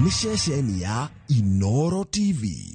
ni ceceni ya Inoro TV.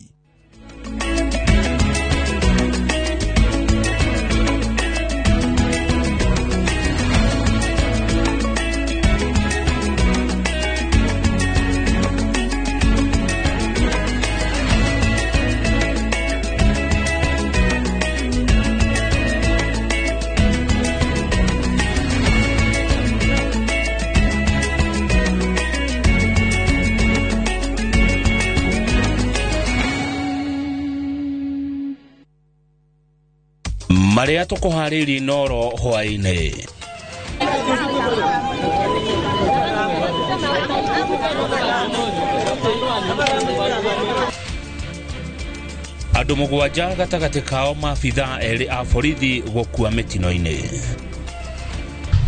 Maria tukuhariri Inoro hwaine. Andu mugwanja gatagati kao maabitha eri a borithi gukua mitino-ini.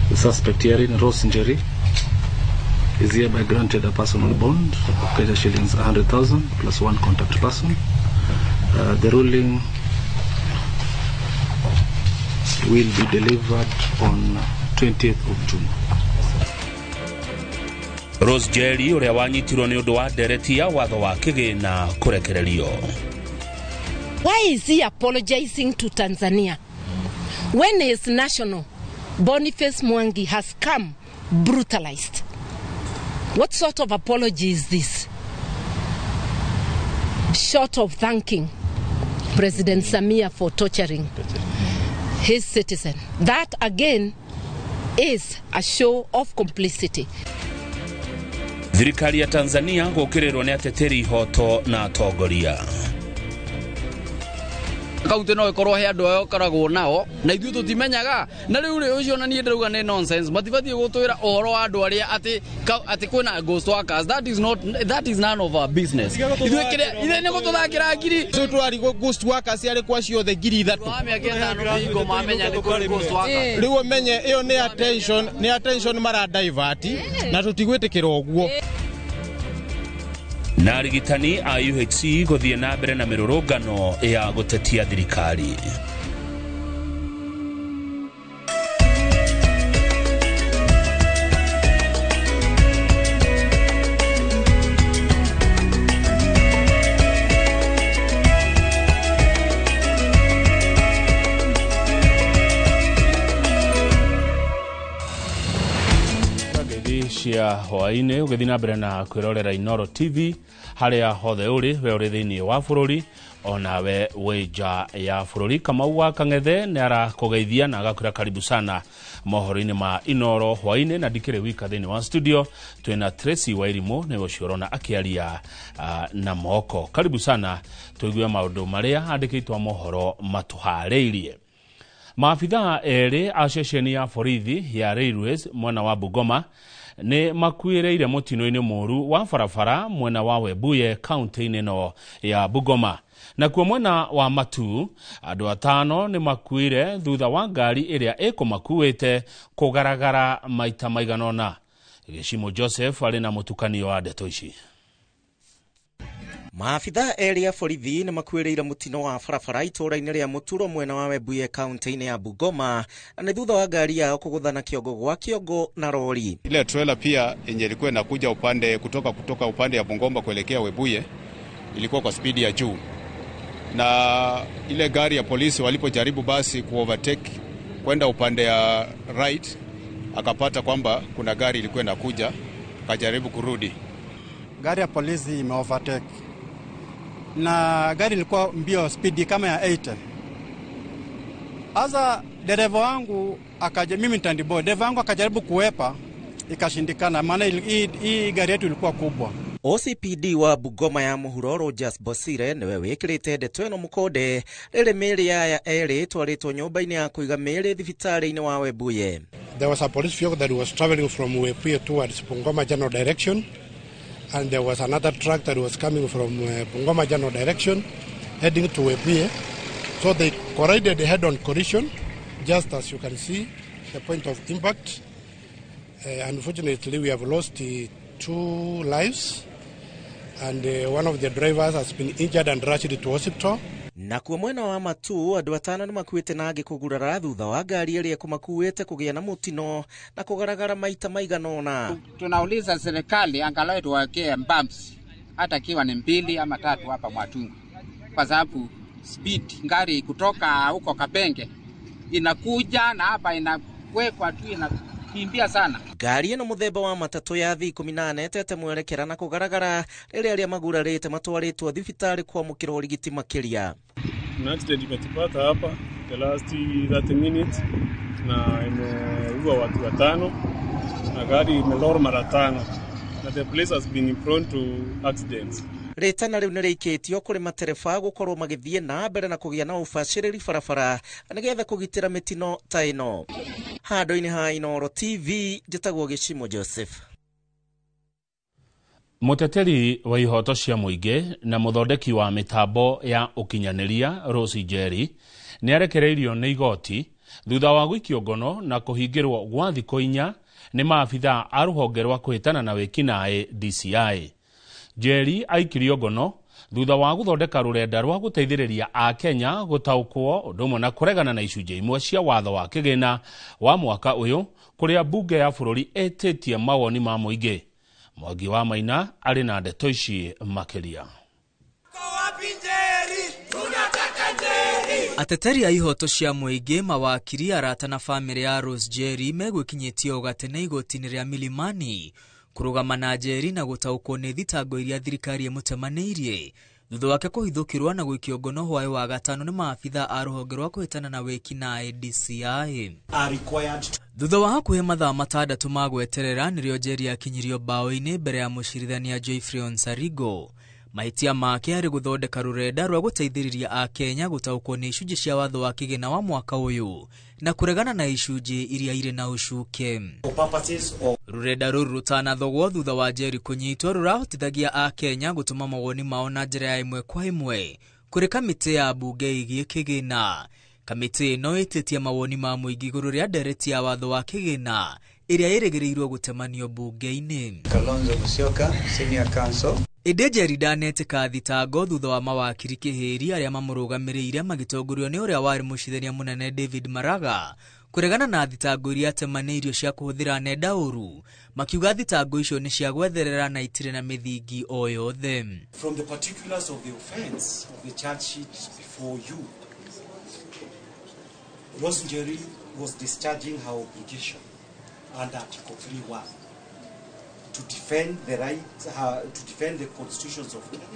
The suspect herein, Rose Njeri, is hereby granted a personal bond of Kenya shillings 100,000 plus one contact person. The ruling will be delivered on 20th of June. Rose Njeri uria wanyitirwo ni undu wa ndereti ya watho wa kigina kurekererio. Why is he apologizing to Tanzania when his national Boniface Mwangi has come brutalized? What sort of apology is this? Short of thanking President Samia for torturing his citizen. That again is a show of complicity. Thirikari ya Tanzania gukirirwo ni ateteri ihoto na atongoria. Kaunti no ikorwo he andu ayo karagwo nao na ithuĩ tutimenyaga na riu ri ucio na nie ndauga ni nonsense matibatie gutwira ohoro wa andu aria ati kwina ghost workers. That is none of our business. Ithuĩ kire ithe ni gututhakira ngiri so twari ghost workers ari kwa ciothe ngiri 3 wamia kethano bingo mamenya ni ghost workers riu umenye iyo ni attention mara divert na tutigwitikira oguo. Na arigitani a UHC guthie na mbere na mirurungano ya gutetia thirikari. Cia hwaine ugithina mbere na kwirorera Inoro TV haria hothe uri we uri thiini wa bururi onawe weja ya bururi. Kamau wa Kang'ethe ni arakugeithia na agakwira karibu sana mohoro-ini ma Inoro hwaine na ndikire wika thiini wa studio twina Tracy Wairimu ni uciorona akiaria na moko. Karibu sana tuigue maundu maria andikitwa mohoro matuhariirie. Maabitha eri a ceceni ya borithi ya Railways mwena wa Bungoma ni makuireire mutino-ini muru wa barabara mwena wa Webuye kaunti-ini no ya Bungoma. Na kwa mwena wa Matu andu 5 ni makuire thutha wa ngari iria ikumakuite kugaragara maita maiganona. Gishimo Joseph ali na mutukanio wa ndeto ici. Maabitha eri a borithi ni makuireire mutino wa barabara itura-ini ria Muturo mwena wa Webuye kaunti-ini ya Bungoma na thutha wa ngari yao kuguthana kiongo gwa kiongo na lori. Ile trailer pia yenye ilikuwa inakuja upande kutoka upande ya Bungoma kuelekea Webuye ilikuwa kwa speed ya juu, na ile gari ya polisi walipojaribu basi kuovertake kwenda upande ya right akapata kwamba kuna gari ilikuwa inakuja, akajaribu kurudi. Gari ya polisi imeovertake na gari ilikuwa mbio speed kama ya 80. Asa dereva wangu mimi ntandiboy, dereva wangu akajaribu kuwepa ikashindikana, maana hii gari yetu ilikuwa kubwa. OCPD wa Bungoma ya Muhuro Rogers Bosire niwe wikirite ndeto ino mukonde riri miri ya eri twaritwo nyumba-ini ya kuiga miri thibitari-ini wa Webuye. There was a police vehicle that was traveling from Webuye towards Bungoma general direction, and there was another truck that was coming from Bungoma general direction heading to Webuye. So they collided head-on collision, just as you can see the point of impact. Unfortunately, we have lost 2 lives, and one of the drivers has been injured and rushed to hospital. Na kwa mwena wa Matu andu 5 ni makuite na angi kugurara thutha wa ngari iria kumakuite kugia na mutino na kugaragara maita maiganona. Tunauliza serikali angalau tuwekee bumps hata kiwa ni 2 ama 3 hapa Mwatungu, kwa sababu speed ngari kutoka huko Kapenge inakuja na hapa inawekwa tu inakimbia sana. Ngari ino muthemba wa matatu ya V18 tete mwerekera na kugaragara riria aria magurarite matwaritwo thibitari kwa mukiro urigiti makiria. Na accident imetupata hapa the last 30 minutes na imeua watu 5 na gari imelora mara 5 na the place has been prone to accidents. Ritana riu ni rikitio kuri matereba gukorwo magithie na mbere na kugia na ubaciriri barabara nigetha kugitira mitino ta ino. Handu-ini ha Inoro TV njitagwo Gicimo Joseph. Muteteri wa ihoto cia muingi na muthondeki wa mitambo ya ukinyaniria Rose Njeri ni arekereirio ni igoti thutha wa gwikio ngono na kuhingirwo gwa thikũ 4 ni maabitha a ruhonge rwa kuhitana na wikinae DCI. Njeri aikirio ngono thutha wa guthondeka rurenda rwa guteithiriria a Kenya gutaukwo undu na kuregana na icunjĩ imwe cia watho wa kigina wa mwaka uyu kuria bunge ya bururi etitie mawoni ma muingi. Mwangi wa Maina ari na ndeto ici makiria. Ateteri a ihoto cia muingi, mawakiri, arata na family ya Rose Njeri megwikinyitio ugatene igoti-ini ria Milimani kurugama na Njeri na gutaukwo ni thitango iria thirikari imutemaniirie thutha wake kuhithukirwa na gwikio ngono hwaĩ wa gatano ni maabitha a ruhonge rwa kuhitana na wikinae DCI. Thutha wa hakuhe mathaa 6 ma gweterera nĩrĩo Njeri akinyirio bao-ini mbere ya mucirithania Geoffrey Onsarigo. Mahitia make ari guthondeka rurenda rwa guteithiriria a Kenya gutaukwo ni icunjĩ cia watho wa kigina wa mwaka uyu na kuregana na icunjĩ iria ire na ucuke. Rurenda ruru rutanathogwo thutha wa Njeri kunyitwo rurahotithagia a Kenya gutuma mawoni mao na njĩra ya imwe kwa imwe kuri kamiti ya bunge igie kigina. Kamiti ĩno ĩtĩtie mawoni ma mũingĩ igũrũ rĩa ndereti ya watho wa kigina ĩrĩa ĩrĩgĩrĩirwo gũtemanio bunge-inĩ. Kalonzo Musyoka, Senior Counsel. Ĩndĩ Njeri ndanetĩka thitango thutha wa mawakiri kĩhĩri arĩa mamũrũgamĩrĩire magĩtongorio nĩ ũrĩa warĩ mũcirithania mũnene David Maraga kuregana na thitango iria atemanĩirio cia kũhũthĩra nenda ũru, makiuga thitango icio nĩ cia gwetherera na itirĩ na mĩthingi o yothe. From the particulars of the offense of the charge sheet before you, Rose Njeri was discharging her obligation under Article 3(1) to defend the rights, to defend the constitutions of Kenya,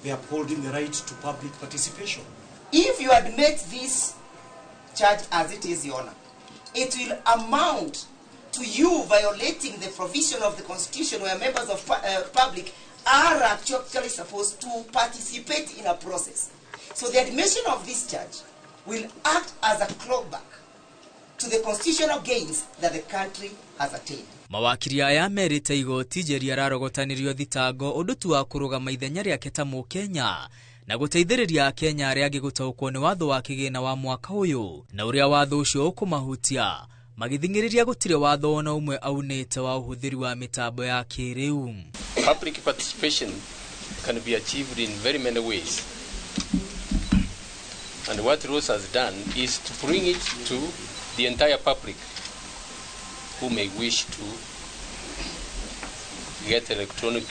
the upholding the right to public participation. If you admit this charge as it is, Your Honor, it will amount to you violating the provision of the Constitution where members of public are actually supposed to participate in a process. So the admission of this charge will act as a clawback to the constitutional gains that the country has attained. Mawakiri aya merite igoti Njeri ararogotanirio thitango undu tu wa kurugama ithenya riake ta Mukenya na guteithiriria Kenya aria angi gutaukwo ni watho wa kigina wa mwaka uyu na uria watho ucio ukumahutia magithingiriria gutire watho ona umwe aunite wa uhuthiri wa mitambo ya kiriu. Public participation can be achieved in very many ways. And what Rose has done is to bring it to the entire public who may wish to get electronic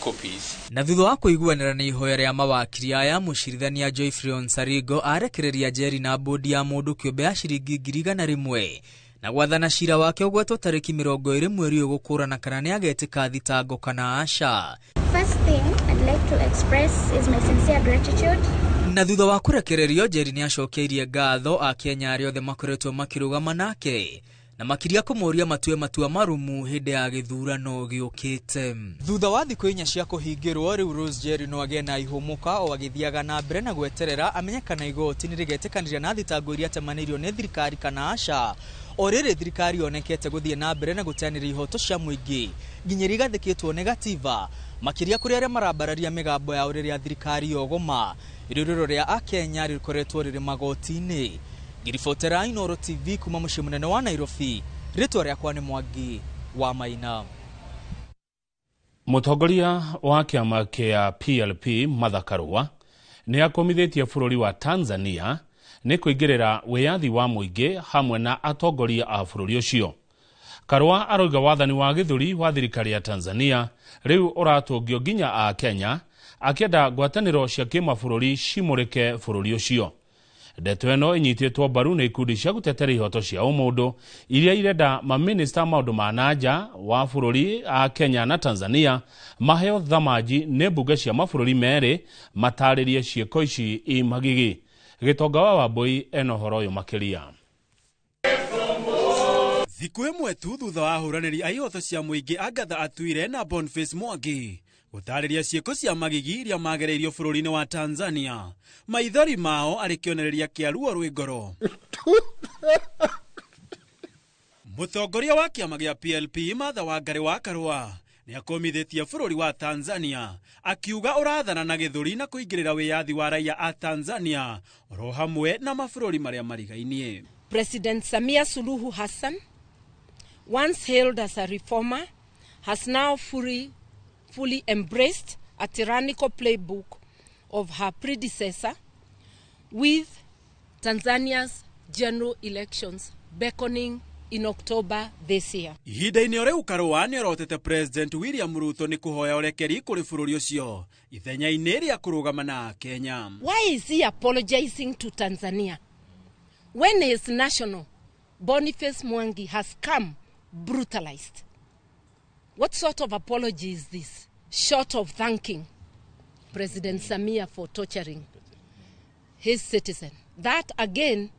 copies. Na thutha wa kuiguanira ni ihoya ria mawakiri aya, mucirithania Geoffrey Onsarigo arekereria Njeri na bodi ya mundu kiumbe ya ciringi 100,000 na gwathana cira wake ugwetwo tariki 20 mweri uyu gukurana kana ni agetika thitango kana aca. First thing I'd like to express is my sincere gratitude. Na thutha wa kurekererio, Njeri ni acokeirie ngatho a Kenya aria othe makoretwo makirugama nake na makiria kumuria matua marumu hindi ya githurano giukite. Thutha wa thikũ 4 cia kuhingirwo, riu Rose Njeri no agie na ihumuka o agithiaga na mbere na gweterera amenyekana igoti ni rigetekanira na thitango iria atemanirio ni thirikari kana aca. O rĩrĩ thirikari onekete guthie na mbere na guteanĩria ihoto cia muingi nginyĩria igathĩkĩtwo negativa makiria kuri aria marambararia migambo ya rĩrĩa thirikari yogoma irũrĩro ria a Kenya rikoretwo rĩrĩ magoti-inĩ. Ngiribotera Inoro TV kuma mũciĩ mũnene wa Nairobi, rĩtwa rĩakwa nĩ Mwangi wa Maina. Mũtongoria wa kĩama kĩa PLP Martha Karua nĩ akomithitie bũrũri wa Tanzania nĩ kũingĩrĩra wĩyathi wa mũingĩ hamwe na atongoria a bũrũri ũcio. Karũa aroiga wathani wa gĩthũri wa thirikari ya Tanzania rĩu ũratũngio nginya a Kenya akĩenda ngwatanĩro cia kĩmabũrũri cimũrĩke bũrũri ũcio. Ndeto ĩno ĩnyitĩtwo mbaru nĩ ikundi cia gũtetera ihoto cia ũmũndũ iria irenda maminista maũndũ ma nanja wa bũrũri a Kenya na Tanzania maheo thamaji nĩ mbunge cia mabũrũri merĩ matarĩrie ciĩko ici imagigi. Gĩtonga wa Wambui eno horo ũyũ makĩria. Thikũ ĩmwe tu thutha wa ahũranĩri a ihoto cia mũingĩ Agatha Atuire na Boniface Mwangi gũtarĩria ciĩko cia magigi iria magereirio bũrũri-inĩ wa Tanzania, maithori mao arĩ kĩonereria kĩa ruo rwĩ ngoro. Mũtongoria wa kĩama gĩa PLP Martha Wangari wa Karũa nĩ akomithĩtie bũrũri wa Tanzania akiuga ũrathana na gĩthũri na kũingĩrĩra wĩyathi wa raia a Tanzania oro hamwe na mabũrũri marĩa marigainie. President Samia Suluhu Hassan, once hailed as a reformer, has now fully embraced a tyrannical playbook of her predecessor, with Tanzania's general elections beckoning in October this year. Ihinda-inĩ o rĩu Karũa nĩ orotete President William Ruto nĩ kũhoya ũrekeri kũrĩ bũrũri ũcio ithenya-inĩ rĩa kũrũgama na Kenya. Why is he apologizing to Tanzania when his national Boniface Mwangi has come brutalized? What sort of apology is this, short of thanking President Samia for torturing his citizen? That again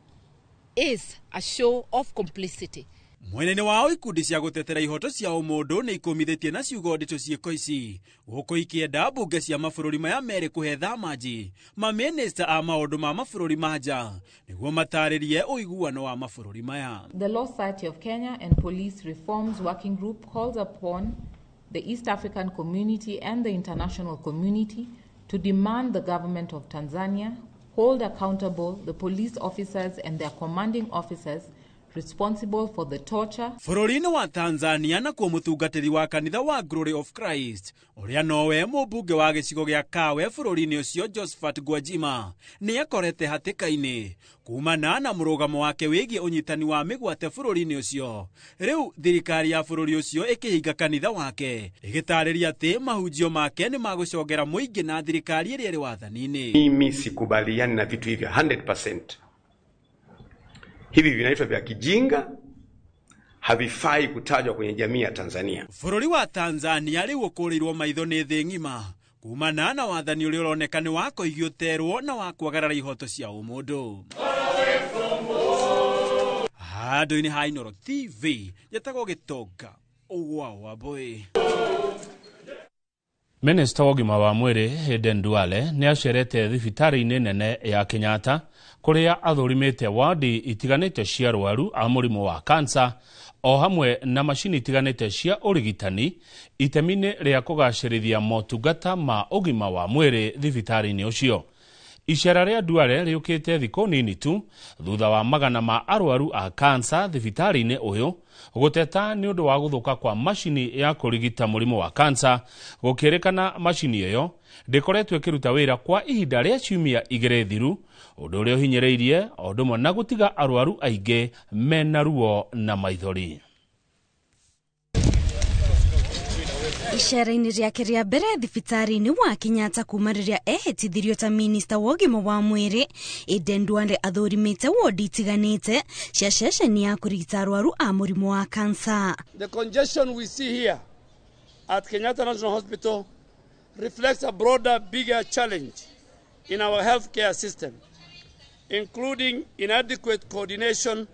is a show of complicity. Mwena-inĩ wao ikundi cia gũtetera ihoto cia ũmũndũ nĩ ikomithĩtie na ciugo nditũ ciĩko ici gũkũ ikĩenda mbunge cia mabũrũri maya merĩ kũhe thamaji maminista a maũndũ ma mabũrũri ma nja nĩguo matarĩrie ũiguano wa mabũrũri maya. The Law Society of Kenya and Police Reforms Working Group calls upon the East African community and the international community to demand the government of Tanzania hold accountable the police officers and their commanding officers responsible for the torture. Bũrũri-inĩ wa Tanzania na kuo mũtungatĩri wa kanitha wa Glory of Christ ũrĩa nowe mũmbunge wa gĩcigo gĩa Kawe bũrũri-inĩ ũcio Josephat Gwajima nĩ akorete hatĩka-inĩ kumana na mũrũgamo wake wĩgiĩ ũnyitani wa mĩgwate bũrũri-inĩ ũcio. Rĩu thirikari ya bũrũri ũcio ĩkĩhinga kanitha wake ĩgĩtarĩria atĩ mahunjio make nĩ magũcongera mũingĩ na thirikari ĩrĩa ĩrĩ wathani-inĩ. Mimi sikubaliani na vitu hivyo 100%. Hivi vinaitwa vya kijinga, havifai kutajwa kwenye jamii ya Tanzania. Bũrũri wa Tanzania rĩu ũkũrĩirwo maitho nĩ thĩ ng'ima kumana na wathani ũrĩa ũroneka nĩ wa kũigio terwo na wa kwagarara ihoto cia ũmũndũ. Handũ-inĩ ha Inooro TV njĩtagwo Gĩtonga wa Wambui. Minista wa ũgima wa mwĩrĩ Aden Duale nĩ acerete thibitarĩ-inĩ nene ya Kenyatta kũrĩa athũrimĩte wadi itiganĩte cia arwaru a mũrimũ wa kansa o hamwe na macini itiganĩte cia ũrigitani itemi-inĩ rĩa kũgacĩrithia motungata ma ũgima wa mwĩrĩ thibitarĩ-inĩ ũcio. Icera rĩa Duale rĩũkĩte thikũ nini tu thutha wa magana ma arwaru a kansa thibitarĩ-inĩ ũyũ gũteta nĩ ũndũ wa gũthũka kwa macini ya kũrigita mũrimũ wa kansa, gũkĩrĩkana macini ĩyo ndĩkoretwo ĩkĩruta wĩra kwa ihinda rĩa ciumia 2 thiru, ũndũ ũrĩa ũhinyĩrĩirie o ũndũ ũmwe na gũtiga arwaru aingĩ mena ruo na maithori. Icera-inĩ rĩake rĩa mbere thibitarĩ-inĩ wa Kenyatta kuma rĩrĩa ehĩtithirio ta minista wa ũgima wa mwĩrĩ, Aden Duale athũrimĩte wodi itiganĩte cia ceceni ya kũrigita arwaru a mũrimũ wa kansa. The congestion we see here at Kenyatta National Hospital reflects a broader, bigger challenge in our healthcare system, including inadequate coordination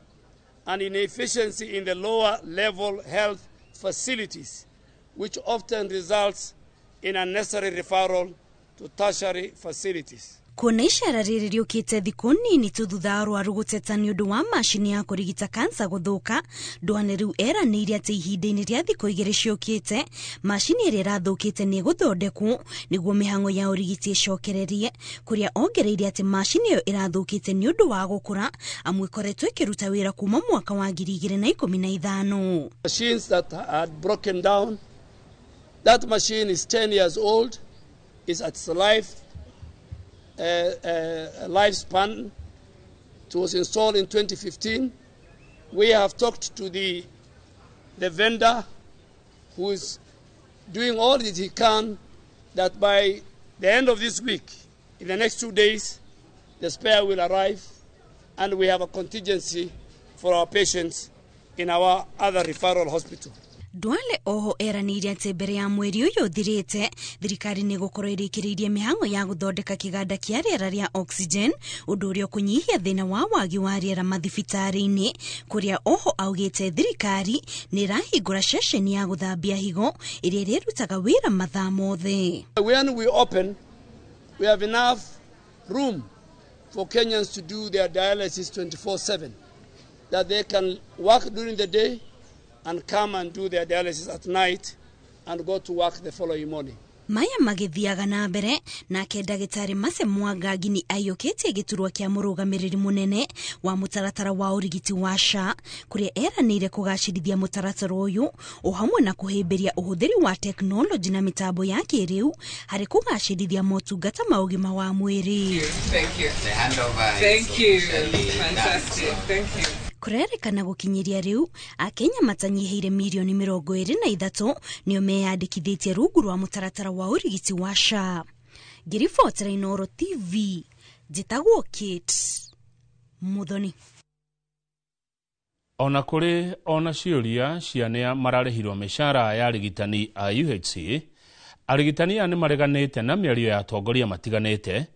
and inefficiency in the lower level health facilities, which often results in unnecessary referral to tertiary facilities. Kuona icera rĩrĩ rĩũkĩte thikũ nini tu thutha arwaru gũteta nĩ ũndũ wa macini ya kũrigita kansa gũthũka, Duale rĩu eranĩire atĩ ihinda-inĩ rĩa thikũ 2 ciũkĩte macini ĩrĩa ĩrathũkĩte nĩ gũthondekwo nĩguo mĩhang'o ya ũrigiti ĩcokererie, kũrĩa ongereire atĩ macini ĩyo ĩrathũkĩte nĩ ũndũ wa gũkũra amu ĩkoretwo ĩkĩruta wĩra kuma mwaka wa 2015. Machines that had broken down, that machine is 10 years old, is at its life lifespan. It was installed in 2015. We have talked to the vendor who is doing all that he can that by the end of this week, in the next 2 days, the spare will arrive and we have a contingency for our patients in our other referral hospital. Duale oho eranire ati mbere ya mweri uyu thirite thirikari ni gukorwo irikiriirie mihango ya guthondeka kiganda kia riera ria oxygen undu uria kunyihia thina wa wagi wa riera mathibitari-ini kuria oho augite thirikari ni rahingura ceceni ya guthambia higo iria rirutaga wira mathaa mothe. When we open, we have enough room for Kenyans to do their dialysis 24/7, that they can work during the day and come and do their dialysis at night and go to work the following morning. Maya magithiaga na mbere nake ndagitari Mase Mwangangi ni aiyukitie giturwa kia murugamiriri munene wa mutaratara wa urigiti wa SHA kuria eranire kugacirithia mutaratara uyu o hamwe na kuhimbiria uhuthiri wa teknoloji na mitambo ya kiriu hari kugacirithia motungata ma ugima wa mwiri. Thank you. The handover. Thank you. Fantastic. Thank you. Kurerikana gukinyiria riu Akenya matanyiheire milioni 23 nio meyandikithitie rungu rwa mutaratara wa urigiti wa SHA. Ngiribotera Inooro TV njitagwo Kate Muthoni. Ona kuri ona ciuria ciania mararihirwo mishara ya arigitani a UHC, arigitani ani mareganite na miario ya atongoria matiganite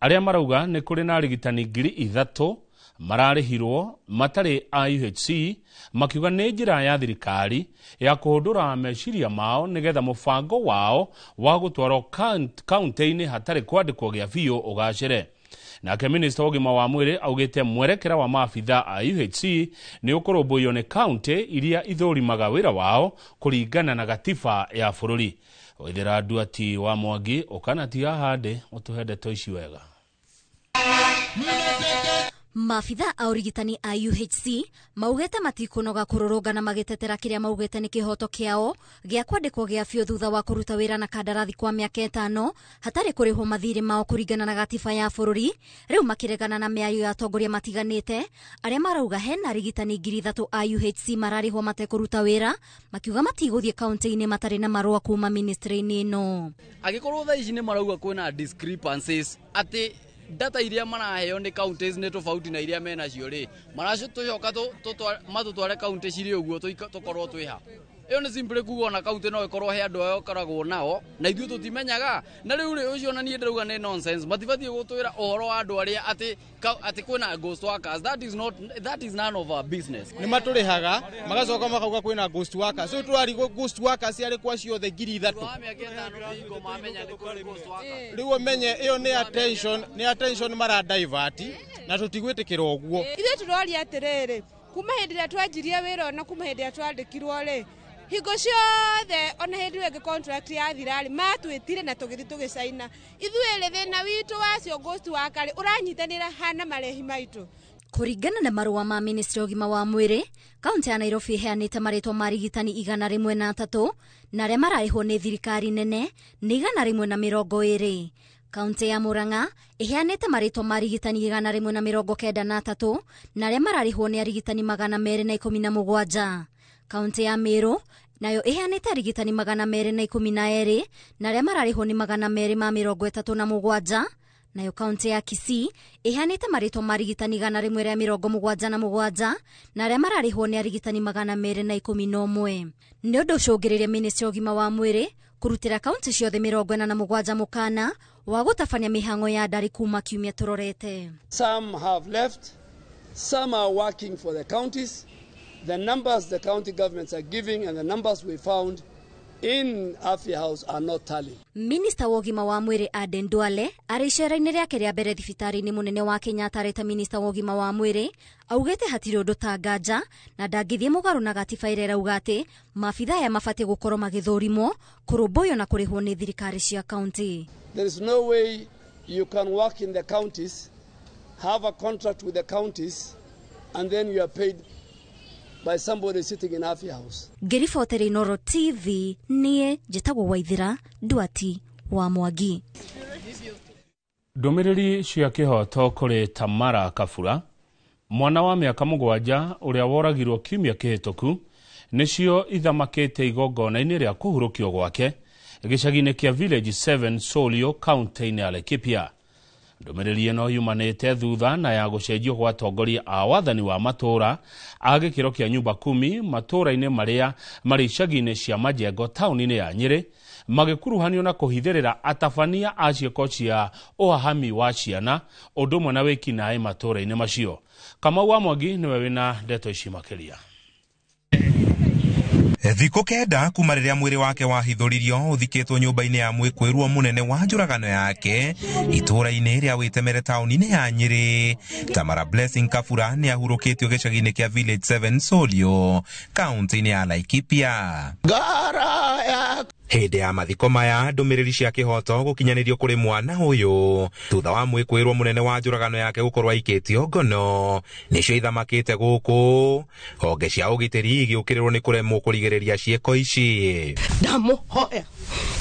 aria marauga ni kuri na arigitani 3,000 mararihirwo matari a UHC makiuga ni njira ya thirikari ya kuhundura meciria mao nigetha mubango wao wa gutwarwo kaunti-ini hatari kwandikwo gia biu ugacire. Nake minister ugima wa mwiri augite mwerekera wa maabitha a UHC ni ukurumbuiyo ni kaunti iria ithurimaga wira wao kuringana na gatiba ya bururi. Waithira Nduati wa Mwangi ukanati ahande utuhende toici wega. Maabitha a urigitani a UHC maugete matikunoga kururungana magitetera kiria maugete ni kihoto kiao gia kwandikwo gia biu thutha wa kuruta wira na kandarathi kwa miaka 5 hatari kurihwo mathiri mao kuringana na gatiba ya bururi. Riu makiregana na miario ya atongoria matiganite aria marauga hena arigitani 3,000 a UHC mararihwo matekuruta wira makiuga matiguthie kaunti-ini matari na marua kuma ministry-ini ino. Agikorwo tha ici ni marauga kwina discrepancies ati data iria maraheo ni counties ni tofauti na iria mena cio ri maracio tucoka matutware county ciri uguo tukorwo twiha. Iyo ni simple kugo na county no ikorwo he andu ayo karagwo nao na ithuĩ tutimenyaga na riu ri ucio na nie ndauga ni nonsense matibathie gutwira uhoro wa andu aria ati kwina ghost workers. That is none of our business. Ni maturihaga magacoka makauga kwina ghost workers. So twari ghost workers yari kwa ciothe 3,000 riu menye iyo ni attention mara divert na tutigwitikira uguo. Ithuĩ turoria atiriri kuma hindi ria twanjirie wira na kuma hindi ria twandikirwo ri higo ciothe ona hindi ria contract ya thirari matwitire na tugithi tugicaina. Ithuĩ ri thina witu wacio ghost worker uranyitanira hana marehi maitu. Kuringana na marua ma ministry ugima wa mwiri, kaunti ya Nairobi heanite maritwa marigitani 103 na aria mararihwo ni thirikari nene ni 120. Kaunti ya Murang'a iheanite maritwa marigitani 193 na aria mararihwo ni arigitani 217. Kaunti ya Meru nayo iheanite arigitani 212 na aria mararihwo ni 237. Nayo kaunti ya Kisii iheanite maritwa marigitani 177 na aria mararihwo ni arigitani 211. Ni undu ucungiririe ministry ugima wa mwiri kurutira kaunti ciothe 47 mukana wa gutabania mihango ya ndari kuma kiumia turorete. Some have left, some are working for the counties. The numbers the county governments are giving and the numbers we found in Afya House are not tallying. Minister wa ugima wa mwiri Aden Duale aricera-ini riake ria mbere thibitari-ini munene wa Kenyatta areta minister wa ugima wa mwiri augete hatiri undu ta nganja na ndangithie mugaru na gatiba iria irauga ati maabitha aya mabatie gukorwo magithurimwo kurumbuyo na kurihwo ni thirikari cia county. There is no way you can work in the counties, have a contract with the counties and then you are paid by somebody sitting in Afya House. Ngiribotera Inooro TV nie njitagwo Waithira Nduati wa Mwangi. Ndũmĩrĩri cia kĩhoto kũrĩ Tamara Kabura, mwana wa mĩaka 7 ũrĩa woragirwo kiumia kĩhĩtũku, nĩcio ithamakĩte igongona-inĩ rĩa kũhurũkio gwake gĩcagi-inĩ kĩa Village 7 Solio, kaunti-inĩ ya Laikipia. Ndũmĩrĩri ĩno yumanĩte thutha na ya gũcenjio gwa atongoria a wathani wa matũũra a gĩkĩro kĩa nyumba 10 matũũra-inĩ marĩa marĩ icagi-inĩ cia Majengo taũni-inĩ ya Nyĩrĩ, magĩkuruhanio na kũhithĩrĩra atabania a ciĩko cia ũhahami wa ciana ũndũ ũmwe na wĩkinaĩ matũũra-inĩ macio. Kamau wa Mwangi nĩwe wĩna ndeto ici makĩria. Thikũ kenda kuma rĩrĩa mwĩrĩ wake wahithũririo ũthikĩtwo nyũmba-inĩ ya mwĩkũĩrwo mũnene wa njũragano yake itũũra-inĩ rĩa Wĩtemere taũni-inĩ ya Nyĩrĩ, Tamara Blessing Kabura nĩ ahurũkĩtio gĩcagi-inĩ kĩa Village 7 Solio, kaunti-inĩ ya Laikipia. Hĩndĩ ya mathiko maya, ndũmĩrĩri cia kĩhoto gũkinyanĩrio kũrĩ mwana ũyũ thutha wa mwĩkũĩrwo mũnene wa njũragano yake gũkorwo aikĩtio ngono nĩcio ithamakĩte gũkũ, honge cia ũgitĩri igĩũkĩrĩrwo nĩ kũremwo kũrigĩrĩria ciĩko ici. Ndamuhoya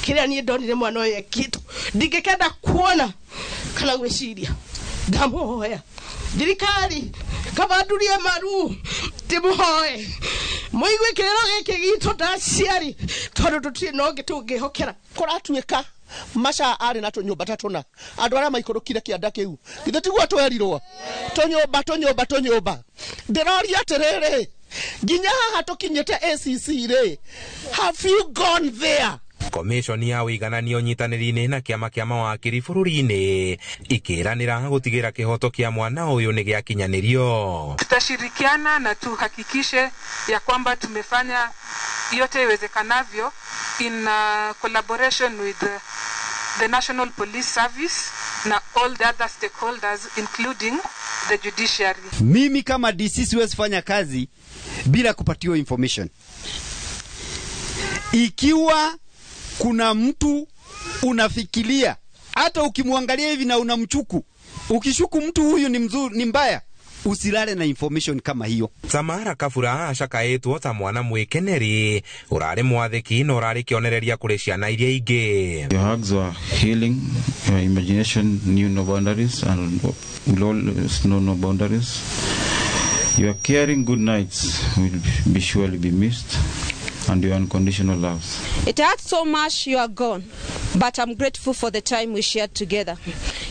kĩrĩa niĩ ndonire mwana ũyũ ekĩtwo ndingĩkenda kuona kana gwĩciria. Ndamuhoya thirikari kabandurie maru timuhoe muigwe kĩrero gĩkĩ gitũ ndaciari tondũ tũtirĩ no ngĩtũngĩhokera kũratuĩka Masha arĩ na tũnyũmba tatũna andũ arĩa maikũrũkire kĩanda kĩu githĩ tiguo twerirwo tũnyũmba ndĩroria atĩrĩrĩ nginya haha tũkinyĩte ACC rĩ, have you gone there? Komishoni ya ũiganania ũnyitanĩri-inĩ na kĩama kĩa mawakiri bũrũri-inĩ ikĩranĩra gũtigĩra kĩhoto kĩa mwana ũyũ nĩ gĩakinyanĩrio. Tutashirikiana na tuhakikishe ya kwamba tumefanya yote iwezekanavyo in collaboration with the National Police Service na all the other stakeholders including the judiciary. Mimi kama DC siwezi fanya kazi bila kupatiwa information. Ikiwa kuna mtu unafikiria hata ukimwangalia hivi na unamchuku, ukishuku mtu huyu ni mzuri ni mbaya, usilale na information kama hiyo. Tamara Kabura acakaĩtwo ta mwana mwĩkeneri ũrarĩ mwathĩki na ũrarĩ kĩonereria kũrĩ ciana iria ingĩ. Your hugs are healing, your imagination knew no boundaries and will always know no boundaries. Your caring good nights will be surely be missed. And your unconditional love. It hurts so much you are gone, but I'm grateful for the time we shared together.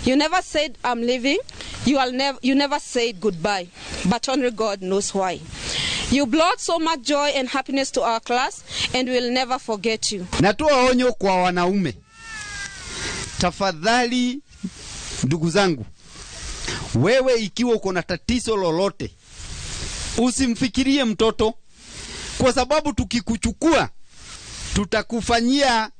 You never said I'm leaving, you never said goodbye, but only God knows why. You brought so much joy and happiness to our class, and we'll never forget you. Natoa onyo kwa wanaume. Tafadhali ndugu zangu, wewe ikiwa uko na tatizo lolote, usimfikirie mtoto. Kwa sababu tukikuchukua tutakufanyia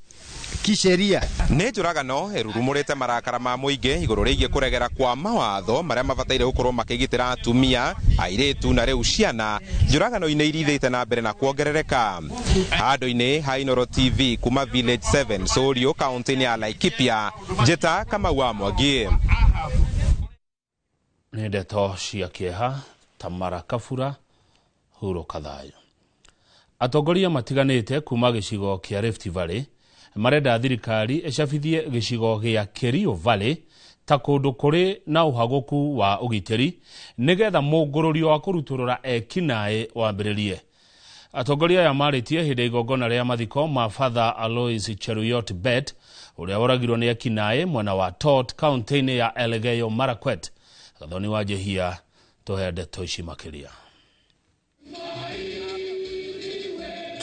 kisheria. Nĩ njũragano ĩrurumũrĩte marakara ma mũingĩ igũrũ rĩgiĩ kũregera kwa mawatho marĩa mabataire gũkorwo makĩgitĩra atumia, airĩtu na rĩu ciana njũragano-inĩ irithĩte na mbere na kuongerereka. Handũ-inĩ ha Inooro TV kuma Village 7 Solio, kaunti-inĩ ya Laikipia, njĩta Kamau wa Mwangi. Nĩ ndeto cia kĩeha. Tamara Kabura, hurũka thayũ. Atongoria matiganĩte kuma gĩcigo kĩa Rift Valley marenda thirikari ĩcabithie gĩcigo gĩa Kerio Valley ta kũndũ kũrĩ na ũhagũku wa ũgitĩri nĩgetha mũngũrũrio wa kũrutũrũra ekinaĩ wambĩrĩrie. Atongoria aya marĩtie hĩndĩ igongona rĩa mathiko ma Father Alois Cheruiyot Bet ũrĩa woragirwo nĩ ekinaĩ mwena wa Tot, kaunti-inĩ ya Elgeyo Marakwet. Gathoni wa Jehia tũhe ndeto ici makĩria.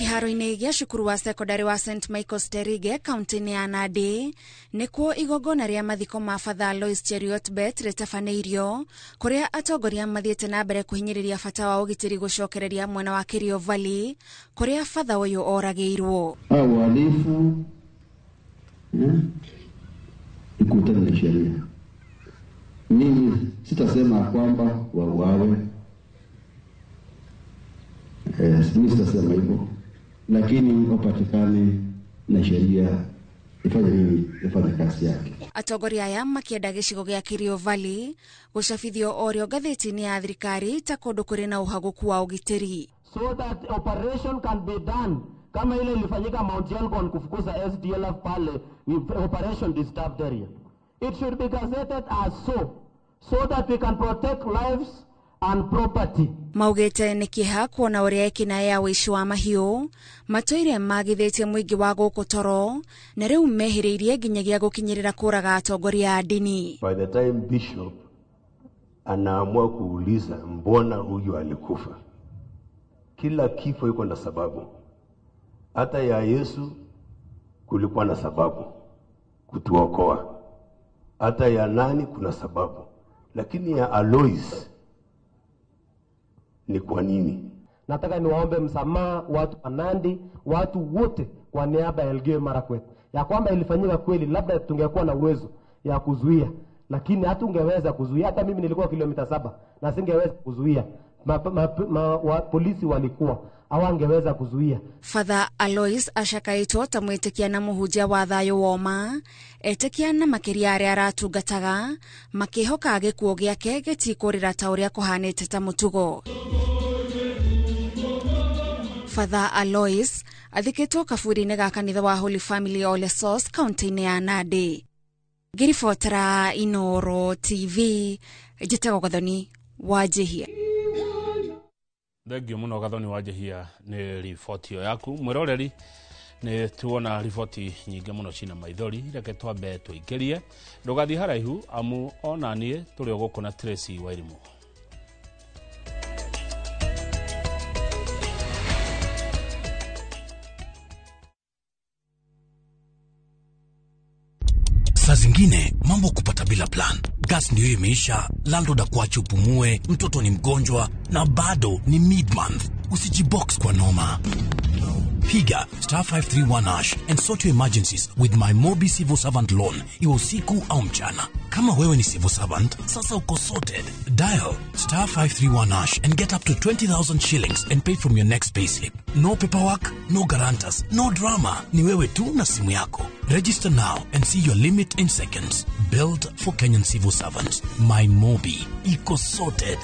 Kĩharo-inĩ gĩa cukuru wa secondary wa St Michael's Terige, kaunti-inĩ ya Nandi, nĩkuo igongona rĩa mathiko ma Father Alois Cheruiyot Bet rĩtabanĩirio, kũrĩa atongoria mathiĩte na mbere kũhinyĩrĩria bata wa ũgitĩri gũcokereria mwena wa Kerio Valley, kũrĩa Father ũyũ oragĩirwo. Wahalifu ikutana na sheria. Mimi sitasema kwamba wauawe, mimi sitasema hivyo, lakini wapatikane na sheria ifanye kazi yake. Atongoria aya makĩenda gĩcigo gĩa Kerio Valley gũcabithio orĩo ngathĩti-inĩ ya thirikari ta kũndũ kũrĩ na ũhagũku wa ũgitĩri. So that operation can be done kama ile ilifanyika Mount Elgon kufukuza SDLF pale, operation disturbed area. It should be gazetted as so that we can protect lives and property. Maugete nĩ kĩeha kuona ũrĩa ekinaĩ ya ũici wa mahiũ matũire magithĩtie mũingĩ wa gũkũ Toro na rĩu mehĩrĩirie nginyagia gũkinyĩrĩra kũraga atongoria a dini. By the time bishop anaamua kuuliza mbona huyu alikufa, kila kifo iko na sababu. Hata ya Yesu kulikuwa na sababu kutuokoa, hata ya nani kuna sababu, lakini ya Alois ni kwa nini? Nataka niwaombe msamaha watu wa Nandi, watu wote kwa niaba ya Elgeyo Marakwet, ya kwamba ilifanyika kweli, labda tungekuwa na uwezo ya kuzuia, lakini hatungeweza kuzuia. Hata mimi nilikuwa kilomita 7 na singeweza kuzuia. Polisi walikuwa hawangeweza kuzuia. Father Alois ashakaitwo ta mwitikia na muhunjia wa thayo woma etikia na makiria aria aratungataga makihoka gikuo giake gitikurira ta uria kuhanite ta mutugo. Father Alois athikitwo kaburi-inĩ ga kanitha wa Holy Family Ole Source kaunti-inĩ ya Nandi. Ngiribotera Inoro TV njitagwo Gathoni Wanjihia. Thengio muno Gathoni Wanjihia nĩ riboti yaku mwiroreri. Nĩ tuona riboti nyingĩ muno cina maithori, reke twambe tuingĩrie ndugathi haraihu amu ona niĩ tũrĩ gũkũ na Tracy Wairimu. Saa zingine mambo kupata bila plan. Gas ndio imeisha, landlord akuache upumue, mtoto ni mgonjwa na bado ni mid-month. Usijibox kwa noma. Piga *531# and sort your emergencies with my Mobi Civil Servant Loan, iwe usiku au mchana. Kama wewe ni civil servant, sasa uko sorted. Dial *531# and get up to 20,000 shillings and pay from your next payslip. No paperwork, no guarantors, no drama. Ni wewe tu na simu yako. Register now and see your limit in seconds. Built for Kenyan civil servants. My Mobi. Iko sorted.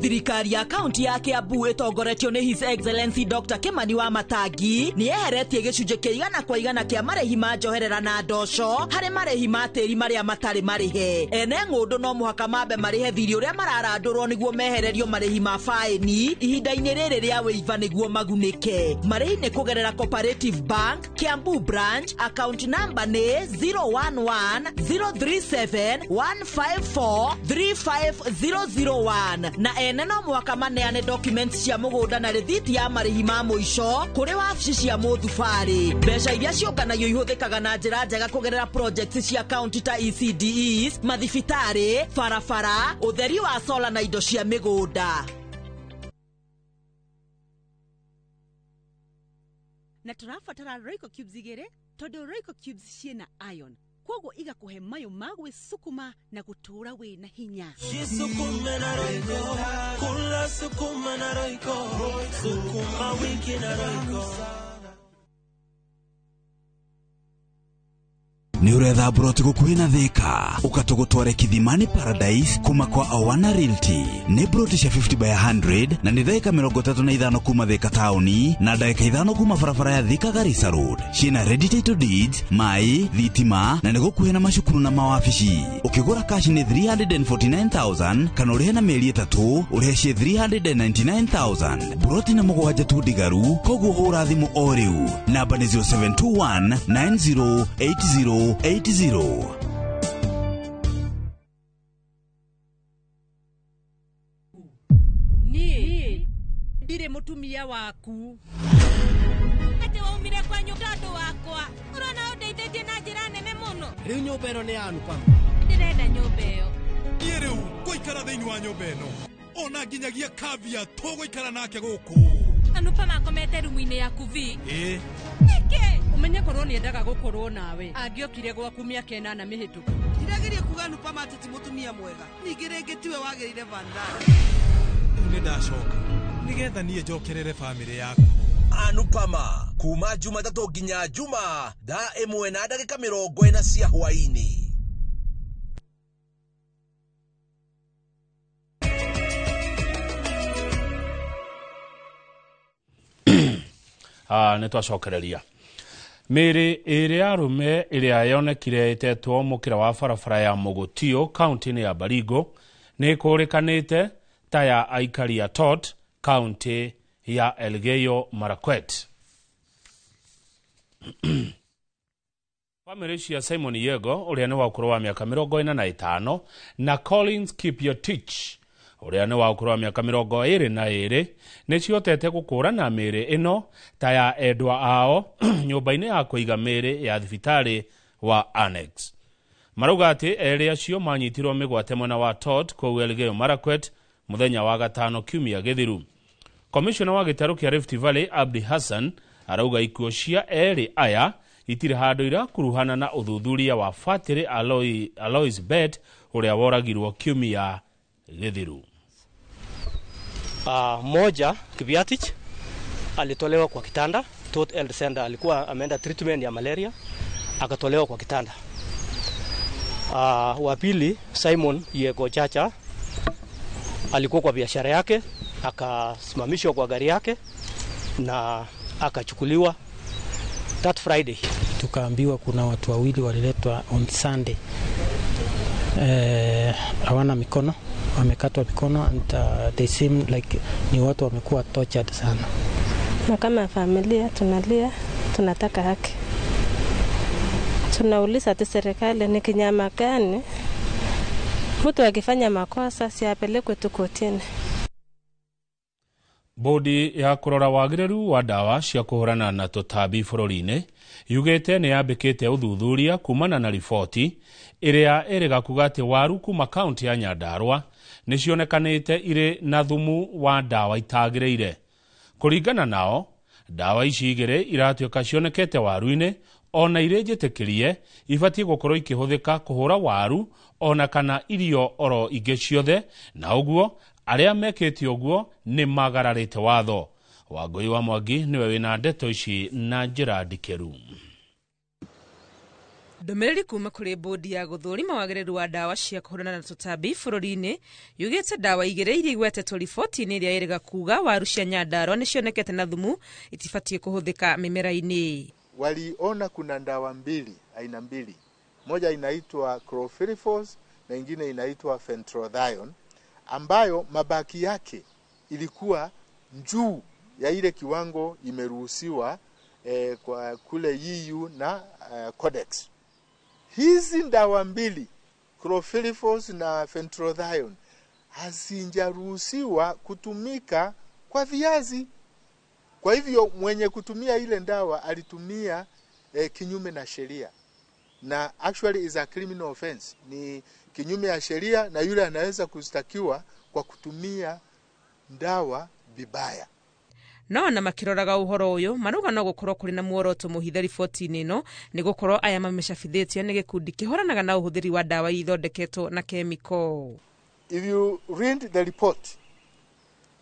Thirikari ya kaunti ya Kiambu itongoretio ni His Excellency Dr. Kimani Wamatangi ni eheretie gicunjĩ kĩa 100% kĩa marĩhi ma njoherera na ndoco harĩ marĩhi ma tĩri marĩa matarĩ marĩhe. Ene ng'ũndũ no mũhaka mambe marĩhe thirĩ ũrĩa mararandũrwo nĩguo mehererio marĩhi ma faĩni ihinda-inĩ rĩrĩ rĩa wĩiva nĩguo magunĩke. Marĩhi nĩ kũgerera Cooperative Bank Kiambu branch, account number nĩ 011-037-154-35001 na ene no mwaka maneane documents cia mugunda na rithiti ya marĩhi ma mũico kũrĩ wabici cia mũthubarĩ. Mbeca iria cionganagio ihũthĩkaga na njĩra njega kũgerera projects cia kaunti ta ECDEs, mathibitarĩ, barabara, ũtheri wa sola na indo cia mĩgũnda. Na tũrabatara Royco Cubes 2 tondũ Royco Cubes ciĩna iron, koguo igakuhe mayo ma gwĩsukuma na gũtũra wĩna hinya. Sukuma na Royco, kula sukuma na Royco, sukuma wiki na Royco. Ni uretha broti gukuhi na Thika ukatugutware Kithimani Paradise kuma kwa Awana Realty. Ni broti cia 50/100 na ni dakika 35 kuma Thika tauni na dakika 5 kuma barabara ya Thika Garissa Road. Ciina ready title deeds, mai, thitima na ni gukuhi na macukuru na mawabici. Ukigura cash ni 349,000 kana urihe na mieri 3 urihe cie 399,000. Broti na mugwanja tu digaru koguo hura thimu o riu. Namba ni 0721 9080 80. Ni ndire mutumia waku ate waumire kwa nyumba wakwa urona undeithĩtie na njĩra nene mũno. Riu nyumba ĩno nĩ yanu pam. Ndirenda nyumba ĩyo. Niĩ rĩu ngũikara thĩinĩ wa nyumba ĩno ona nginyagia kavia tũgũikara nake gũkũ. Anupa makomete rumu-inĩ yaku vi. Nĩkĩ? Umenye korwo nĩ endaga gũkorwo nawe. Angĩokire gwaku mĩaka 8 mĩhĩtũku. Ndirageria kuga Anupa mateti mutumia mwega. Ningĩ rĩngĩ tiwe wagĩrĩire Vandana. Nĩ ndacoka nĩgetha niĩ njokerere famĩlĩ yaku. Anupama kuma Jumatatu nginya Juma thaa 1:40 cia hwaĩ-inĩ. nĩ twacokereria mĩrĩ ĩrĩ ya arũme ĩrĩa yonekire ĩtetwo mũkĩra wa barabara ya Mogotio kaunti-inĩ ya Baringo nĩ kũrĩkanĩte ta ya aikari a Tot kaunti ya Elgeyo Marakwet. Family cia Simon Yego ũrĩa nĩ wa ũkũrũ wa mĩaka 45 na Collins Kipiotich ũrĩa nĩ wa ũkũrũ wa mĩaka 22 nĩ ciotete gũkũrana mĩrĩ ĩno ta ya endwa ao nyũmba-inĩ ya kũiga mĩrĩ ya thibitarĩ wa Annex. Marauga atĩ erĩ acio manyitirwo mĩgwate mwena wa Tot kũu Elgeyo Marakwet mũthenya wa gatano kiumia gĩthiru. Komishona wa gĩtarũ kĩa Rift Valley Abdi Hassan arauga ikuũ cia erĩ aya itirĩ handũ irakuruhana na ũthuthuria wa Fatiri Alois Bet ũrĩa woragirwo kiumia gĩthiru. Moja Kibiatich alitolewa kwa kitanda. Tot Health Center alikuwa ameenda treatment ya malaria akatolewa kwa kitanda. Wa pili Simon Yego Chacha alikuwa kwa biashara yake akasimamishwa kwa gari yake na akachukuliwa that Friday. Tukaambiwa kuna watu wawili waliletwa on Sunday. Hawana mikono, wamekatwa mikono and they seem like ni watu wamekuwa tortured sana. Na kama familia tunalia, tunataka haki. Tunauliza tu serikali ni kinyama gani mtu akifanya makosa si apelekwe tu kotini. Bodi ya kũrora wagĩrĩru wa dawa cia kũhũrana na tũtambi bũrũri-inĩ yugĩte nĩ yambĩkĩte ũthuthuria kumana na riboti ĩrĩa ĩrĩga kuga atĩ waru kuma kaunti ya Nyandarua nĩ cionekanĩte irĩ na thumu wa dawa itagĩrĩire. Kũringana nao, dawa ici igĩrĩ iratuĩka cionekete waru-inĩ ona irĩ njĩtĩkĩrie ibatiĩ gũkorwo ikĩhũthĩka kũhũra waru ona kana irio oro ingĩ ciothe, na ũguo arĩa mekĩte ũguo nĩ magararĩte watho. Wangũi wa Mwangi nĩwe wĩna ndeto ici na njĩra ndikĩru. Ndũmĩrĩri kuma kũrĩ bodi ya gũthũrima wagĩrĩru wa dawa cia kũhũrana na tũtambi bũrũri-inĩ yugĩte dawa igĩrĩ iria igwetetwo riboti-inĩ ĩrĩa ĩrĩga kuga waru cia Nyandarua nĩ cionekete na thumu itibatiĩ kũhũthĩka mĩmera-inĩ. Waliona kuna dawa mbili, aina mbili. Moja inaitwa chlorpyrifos na ingine inaitwa fentanyl, ambayo mabaki yake ilikuwa juu ya ile kiwango imeruhusiwa kwa kule EU na Codex. Hizi dawa mbili, chlorpyrifos na fentanyl, hazijaruhusiwa kutumika kwa viazi. Kwa hivyo mwenye kutumia ile dawa alitumia kinyume na sheria. Na actually is a criminal offense. Ni kinyume ya sheria na yule anaweza kustakiwa kwa kutumia dawa vibaya. No na makiroraga uhoro uyu maruga no gukorwo kuri na muoroto muhithe riboti-inĩ ĩno nĩ gukorwo aya mamecabithĩtio nĩ gĩkundi kĩhũranaga na ũhũthĩri wa dawa ithondeketwo na chemical. If you read the report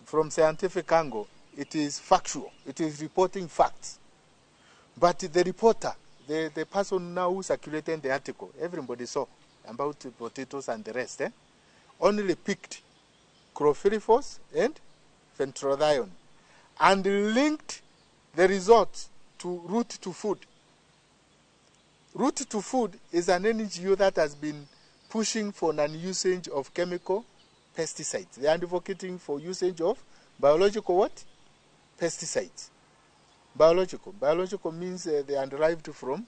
from scientific angle, it is factual. It is reporting facts. But the reporter, the person now who circulated the article, everybody saw about potatoes and the rest, only picked chlorpyrifos and fentanyl and linked the results to route to food. Route to food is an NGO that has been pushing for non-usage of chemical pesticides. They are advocating for usage of biological what? Pesticides. Biological means they are derived from.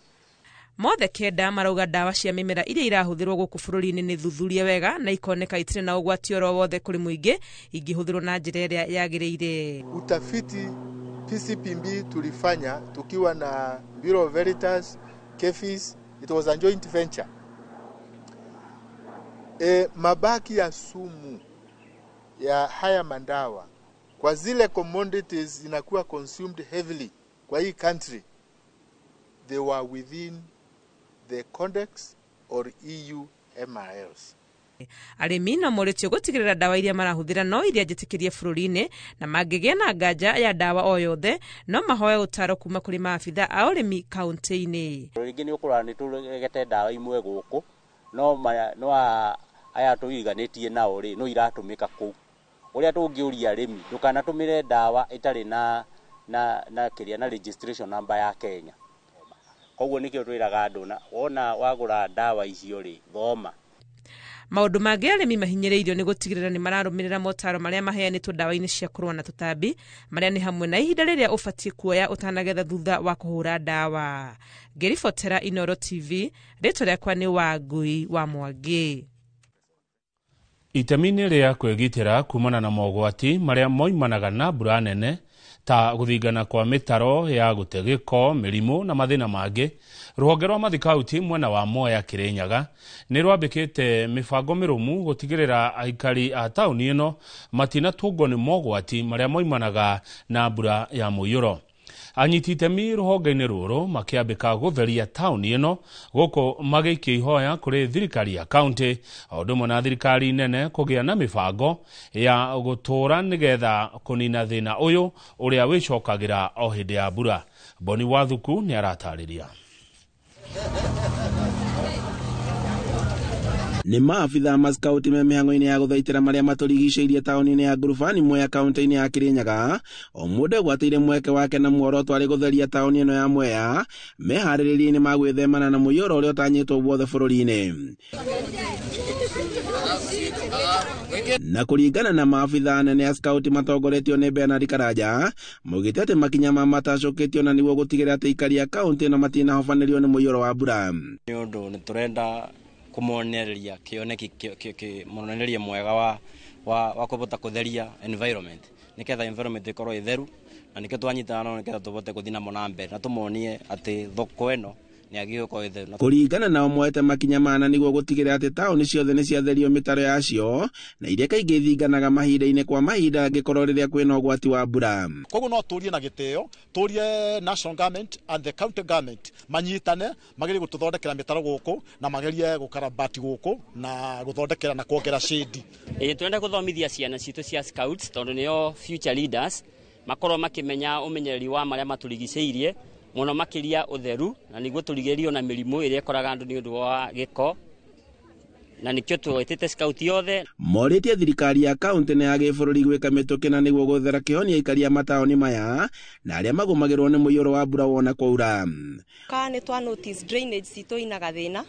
Mothe kenda marauga dawa cia mĩmera iria irahũthĩrwo gũkũ bũrũri-inĩ nĩ thuthurie wega na ikoneka itirĩ na ũgwati oro wothe kũrĩ mũingĩ ingĩhũthĩrwo na njĩra ĩrĩa yagĩrĩire. Utafiti PCPB tulifanya tukiwa na Bureau of Veritas, KEFIS, it was a joint venture. Mabaki ya sumu ya haya mandawa kwa zile commodities inakuwa consumed heavily kwa hii country, they were within the Codex or EU MRLs. Arĩmi no moritio gũtigĩrĩra dawa iria marahũthĩra no iria njĩtĩkĩrie bũrũri-inĩ na mangĩgĩa na nganja ya dawa o yothe no mahoe ũtaaro kuma kũrĩ maabitha a ũrĩmi kaunti-inĩ. Rĩngĩ nĩ ũkũrora nĩ tũregete dawa imwe gũkũ no aya tũiganĩtie nao rĩ no iratũmĩka kũu. Ũrĩa tũngĩũria arĩmi ndũkanatũmĩre dawa ĩtarĩ na kiria na registration number ya Kenya. Koguo nikio twiraga andu na wona wagura ndawa icio ri thoma. Maundu mangĩ arĩmi mahinyĩrĩirio nĩ gũtigĩrĩra nĩ mararũmĩrĩra motaro marĩa maheanĩtwo ndawa-inĩ cia kũrũa na tũtambi marĩa nĩ hamwe na ihinda rĩrĩa ũbatiĩ kuoya ũtanagetha thutha wa kũhũra ndawa. Ngĩribotera Inooro TV, rĩtwa rĩakwa nĩ Wangui wa Mwangi. Itemi-inĩ rĩa kwĩgitĩra kumana na mogwati marĩa moimanaga na mbura nene ta guthingana kwa mitaro ya gũte gĩko, mĩrimũ na mathĩna mangĩ, rũhonge rwa mathikauti mwena wa Mwea Kirinyaga nĩ rwambĩkĩte mĩbango mĩrũmu gũtigĩrĩra aikari a taũni ĩno matinatũngwo nĩ mogwati marĩa moimanaga na mbura ya mũiyũro. Anyiti itemi rũhonge-inĩ rũrũ makĩambĩka gũtheria taũni ĩno gũkũ magĩikia ihoya kũrĩ thirikari ya kaunti o ũndũ ũmwe na thirikari nene kũgĩa na mĩbango ya gũtũũra nĩgetha kũnina thĩna ũyũ ũrĩa wĩcokagĩra o hĩndĩ ya mbura. Boni Wathuku nĩ aratarĩria. Nĩ maabitha ma skauti me mĩhang'o-inĩ ya gũthaitĩra marĩa matũrigicĩirie taũni-inĩ ya Ngurubani Mwea kaunti-inĩ ya Kirinyaga, o mũndũ egwatĩire mweke wake na muoroto arĩ gũtheria taũni ĩno ya Mwea meharĩrĩria-inĩ ma gwĩthemana na mũiyũro ũrĩa ũtanyĩtwo guothe bũrũri-inĩ. Na kũringana na maabitha nene ya skauti matongoretio nĩ Bernard Karanja, maugĩte atĩ makinya ma matacũkĩtio na nĩguo gũtigĩrĩra atĩ aikari a kaunti ĩno matinahobanĩrio nĩ mũiyũro wa mbura. Nĩ ũndũ nĩ tũrenda kũmonereria kĩonekia monereria mwega wa kũbota kũtheria environment nĩgetha environment ĩkorwo ĩtheru, na nĩkĩo twanyitana nĩgetha tũbote gũthiĩ namo na mbere na tũmonie atĩ thoko ĩno kũringana nao moete makinya mana nĩguo gũtigĩrĩra atĩ taũni ciothe nĩ ciatherio mĩtaro yacio na iria kaingĩ ithinganaga mahinda-inĩ kwa mahinda angĩkorwo rĩrĩa kwĩna ũgwati wa mbura. Koguo no tũrie na gĩtĩo, tũrie national government and the county government manyitane magerie gũtũthondekera mĩtaro gũkũ na magerie gũkarabati gũkũ na gũthondekera na kuongerera shade. Twende gũthomithia ciana citũ cia scouts tondũ nĩo future leaders, makorwo makĩmenya ũmenyereri wa marĩa matũrigicĩirie mũno makĩria ũtheru na nĩguo tũrigĩrĩrio na mĩrimũ ĩrĩa ĩkoraga andũ nĩ ũndũ wa gĩko, na nĩkĩo twetete scout yothe. Morĩtie thirikari ya kaunti na ya gĩbũrũri gwĩka mĩtũkĩ nĩguo gũthera kĩhonia aikari a mataũni maya na arĩa magũmagĩrwo nĩ mũiyũro wa mbura wona kwaura. Ka nĩ twa notice drainage citũ ina gathĩna,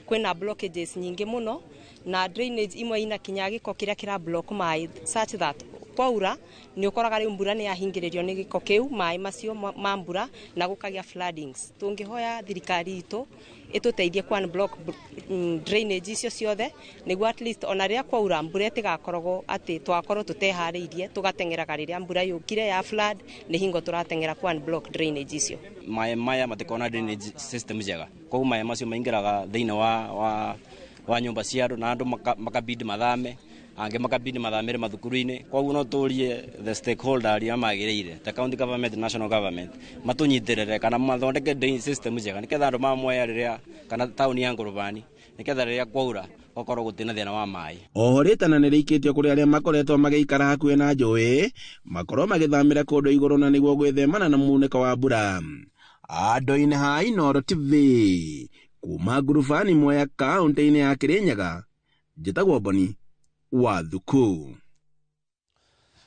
kwĩna blockages nyingĩ mũno na drainage imwe ina kinya gĩko kĩrĩa kĩra block maĩ such that kwaura nĩ ũkoraga rĩu mbura nĩ yahingĩrĩrio nĩ gĩko kĩu maĩ macio ma mbura na gũkagĩa floodings. Tũngĩhoya thirikari itũ ĩtũteithie kwa block drainage icio ciothe nĩguo at least ona rĩrĩa kwaura mbura ĩtigakoragwo atĩ twakorwo tũteharĩirie tũgateng'eraga rĩrĩa mbura yũkire ya flood nĩ hingo tũrateng'era kwa block drainage icio. Maĩ maya matikona drainage system njega, koguo maĩ macio maingĩraga thĩinĩ wa nyũmba cia andũ na andũ makabidi mathame, angĩ makabidi mathamĩre mathukuru-inĩ. Koguo no tũrie the stakeholder arĩa magĩrĩire, the county government, national government matũnyitĩrĩre kana mathondeke drainage system njega nĩgetha andũ ma Mwea rĩrĩa kana taũni ya Ngurubani nĩgetha rĩrĩa kwaura gũkorwo gũtirĩ na thĩna wa maĩ. Oho rĩtana nĩ rĩikĩtio kũrĩ arĩa makoretwo magĩikara hakuhĩ na njũĩ makorwo magĩthamĩra kũndũ igũrũ na nĩguo gwĩthemana na muunĩko wa mbura. Andũ-inĩ ha Inooro TV kuma Ngurubani Mwea kaunti-inĩ ya Kirinyaga, njĩtagwo Boni Wathuku.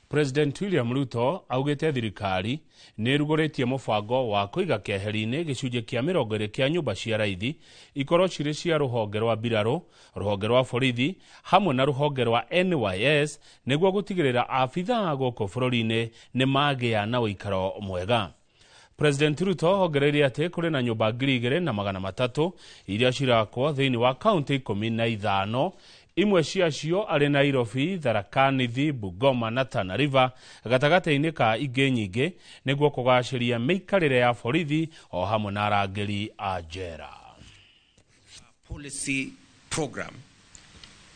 President William Ruto augĩte thirikari nĩ ĩrugũrĩtie mũbango wa kũiga keheri-inĩ gĩcunjĩ kĩa 20 kĩa nyũmba cia raithi ikorwo cirĩ cia rũhonge rwa mbirarũ, rũhonge rwa borithi hamwe na rũhonge rwa NYS nĩguo gũtigĩrĩra abithaa gũkũ bũrũri-inĩ nĩ magĩa na ũikaro mwega. President Ruto hongereirie atĩ kũrĩ na nyũmba 2,300 iria cirakwo thĩinĩ wa kaunti 15, imwe ciacio arĩ Nairobi, Tharaka Nithi, Bungoma na Tana River gatagatĩ-inĩ ka ingĩ nyingĩ nĩguo kũgacĩria mĩikarĩre ya borithi o hamwe na arangĩri a njera. Policy program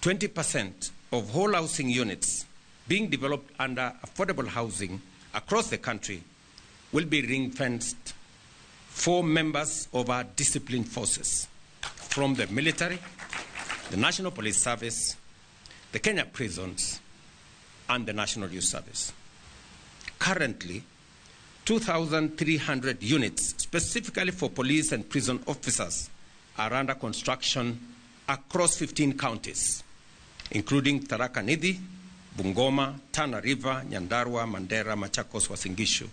20% of whole housing units being developed under affordable housing across the country will be ring-fenced for members of our disciplined forces from the military, the National Police Service, the Kenya Prisons, and the National Youth Service. Currently, 2,300 units specifically for police and prison officers are under construction across 15 counties, including Tharaka Nithi, Bungoma, Tana River, Nyandarua, Mandera, Machakos, Uasin Gishu,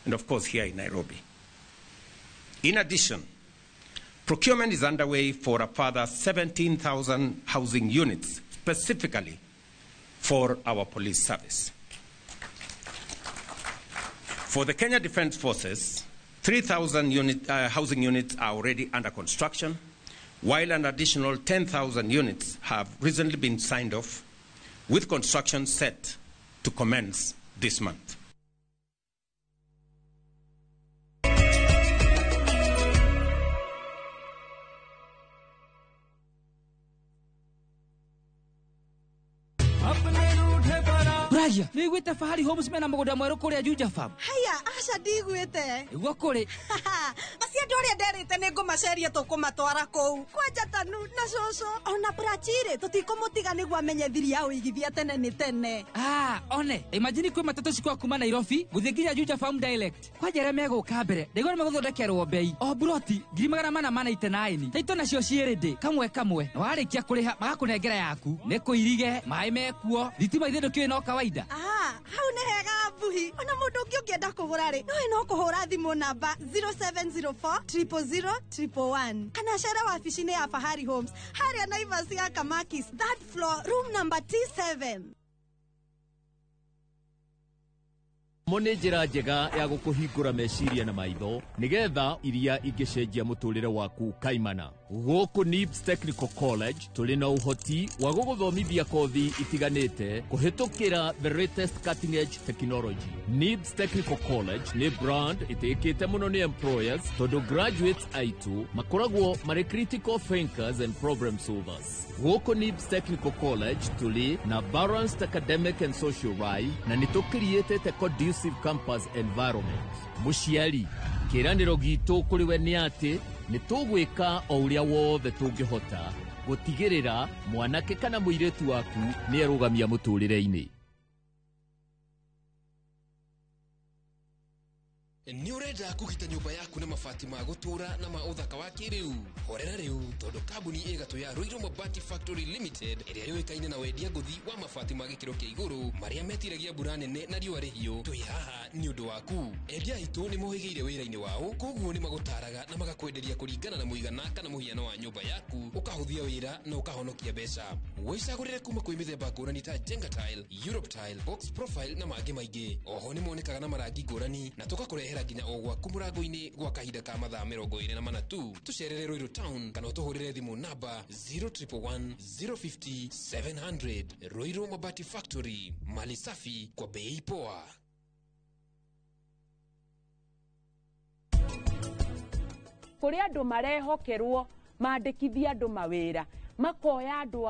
and of course here in Nairobi. In addition, procurement is underway for a further 17,000 housing units, specifically for our police service. For the Kenya Defence Forces, 3,000 housing units are already under construction, while an additional 10,000 units have recently been signed off, with construction set to commence this month. Raya, ni gwite Fahari Homes mena mugoda mweru kuria Juja Farm. Haya, aca ndigwite. Igwa kuri. Basi andu aria nderite ni ngumaceria tukumatwara kou. Kwanja tanu na coco. Ona Brachire tutikumutiga niguo amenyethiria ya uigithia tene ni tene. One. Imagine kwi matatu cikwa kuma Nairobi guthie nginya Juja Farm direct. Kwajere meguka mbere. Ndigwa meguthondekerwo bei. O broti 489. Taito nacio ciirinde kamwe kamwe. Na warikia kuriha magakunengera yaku. Ni kuirige, mai mekuo. Thitima ithindukiwe no kawaida. Hau ni hega buhi. Ona mundu ungi ungienda kugura ri. No kuhura thimu namba 0704 000 111. Kana cera wabici-ini ya Fahari Homes. Haria Naivas ya Kamakis, third floor, room number T7. Mone njira njega ya gukuhingura meciria na maitho nigetha iria ingicenjia muturire waku kaimana. Guku NIBS Technical College tuli na uhoti wa guguthomithia kothi itiganite kuhitukira the latest cutting edge technology. NIBS Technical College ni brand itikite muno ni employers tondu graduates aitu makoragwo mari critical thinkers and problem solvers. Guku NIBS Technical College tuli na balanced academic and social life na nitucreated a conducive campus environment. Muciari, kiraniro gitu kuri we ni ati nitugwika o uria wothe tungihota gutigirira mwanake kana muiretu waku ni arugamia muturire-ini. Ni urenda kugita nyumba yaku na mabati ma gutura na ma uthaka wa kiriu. Horera riu tondu kambuni igatu ya Ruiru Mabati Factory Limited iria yoikaine na wendia nguthi wa mabati ma gikiro kia iguru maria metiragia mbura nene na riua rihiu. Twi haha ni undu waku. Endia itu ni mohigeire wira-ini wao, koguo ni magutaraga na magakwenderia kuringana na muigana kana muhiano wa nyumba yaku, ukahuthia wira na ukahonokia mbeca. Wicagurire kuma kwi mithemba ngurani ta Jenga Tile, Europe Tile, Box Profile na mangi maingi. Oho ni monekaga na marangi ngurani na tugakurehera nginya o gwaku murango-ini gwa kahinda ka mathaa 24 tu. Tucerere Ruiru Town kana utuhurire thimu namba 0111 050 700. Ruiru Mabati Factory, mali safi kwa bei poa. Kuri andu marehokerwo mandikithia andu mawira makoya andu